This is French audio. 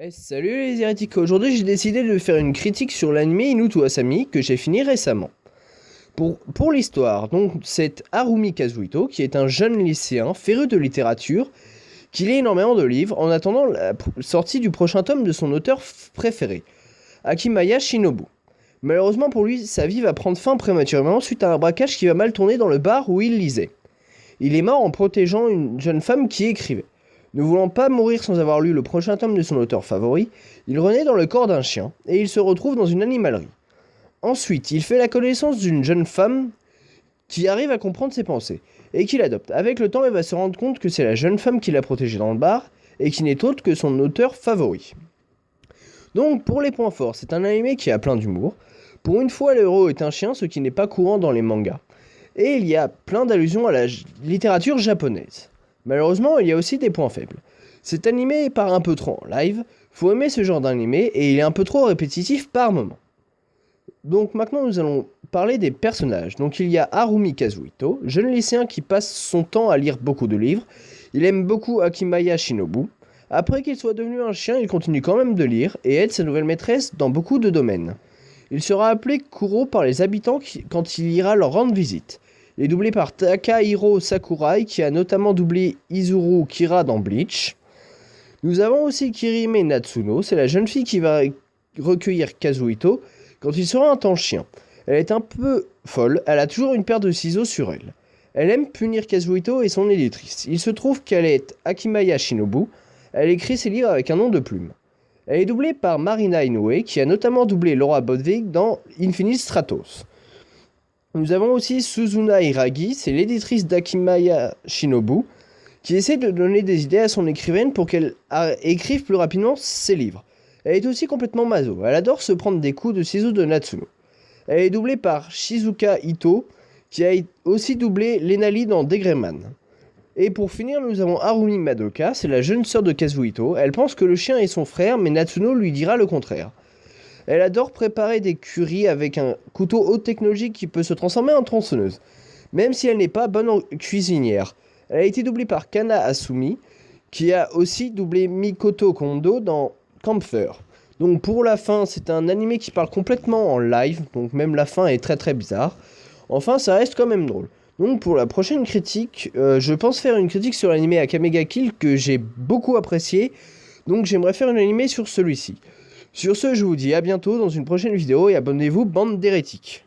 Salut les hérétiques, aujourd'hui j'ai décidé de faire une critique sur l'anime Inutu Asami que j'ai fini récemment. Pour l'histoire, donc c'est Harumi Kazuhito qui est un jeune lycéen féru de littérature qui lit énormément de livres en attendant la sortie du prochain tome de son auteur préféré, Akimaya Shinobu. Malheureusement pour lui, sa vie va prendre fin prématurément suite à un braquage qui va mal tourner dans le bar où il lisait. Il est mort en protégeant une jeune femme qui écrivait. Ne voulant pas mourir sans avoir lu le prochain tome de son auteur favori, il renaît dans le corps d'un chien et il se retrouve dans une animalerie. Ensuite, il fait la connaissance d'une jeune femme qui arrive à comprendre ses pensées et qu'il adopte. Avec le temps, il va se rendre compte que c'est la jeune femme qui l'a protégé dans le bar et qui n'est autre que son auteur favori. Donc, pour les points forts, c'est un anime qui a plein d'humour. Pour une fois, le héros est un chien, ce qui n'est pas courant dans les mangas. Et il y a plein d'allusions à la littérature japonaise. Malheureusement, il y a aussi des points faibles. Cet animé part un peu trop en live, faut aimer ce genre d'animé et il est un peu trop répétitif par moment. Donc maintenant nous allons parler des personnages. Donc il y a Harumi Kazuhito, jeune lycéen qui passe son temps à lire beaucoup de livres. Il aime beaucoup Akimaya Shinobu. Après qu'il soit devenu un chien, il continue quand même de lire et aide sa nouvelle maîtresse dans beaucoup de domaines. Il sera appelé Kuro par les habitants quand il ira leur rendre visite. Il est doublé par Takahiro Sakurai, qui a notamment doublé Izuru Kira dans Bleach. Nous avons aussi Kirime Natsuno, c'est la jeune fille qui va recueillir Kazuhito quand il sera un temps chien. Elle est un peu folle, elle a toujours une paire de ciseaux sur elle. Elle aime punir Kazuhito et son éditrice. Il se trouve qu'elle est Akimaya Shinobu, elle écrit ses livres avec un nom de plume. Elle est doublée par Marina Inoue, qui a notamment doublé Laura Bodvig dans Infinite Stratos. Nous avons aussi Suzuna Hiragi, c'est l'éditrice d'Akimaya Shinobu, qui essaie de donner des idées à son écrivaine pour qu'elle écrive plus rapidement ses livres. Elle est aussi complètement maso, elle adore se prendre des coups de ciseaux de Natsuno. Elle est doublée par Shizuka Ito, qui a aussi doublé Lenali dans Degreman. Et pour finir, nous avons Harumi Madoka, c'est la jeune sœur de Kazuhito. Elle pense que le chien est son frère, mais Natsuno lui dira le contraire. Elle adore préparer des currys avec un couteau haute technologie qui peut se transformer en tronçonneuse, même si elle n'est pas bonne cuisinière. Elle a été doublée par Kana Asumi, qui a aussi doublé Mikoto Kondo dans Campfer. Donc pour la fin, c'est un animé qui parle complètement en live, donc même la fin est très bizarre. Enfin, ça reste quand même drôle. Donc pour la prochaine critique, je pense faire une critique sur l'animé Akamega Kill que j'ai beaucoup apprécié, donc j'aimerais faire une animé sur celui-ci. Sur ce, je vous dis à bientôt dans une prochaine vidéo et abonnez-vous, bande d'hérétiques.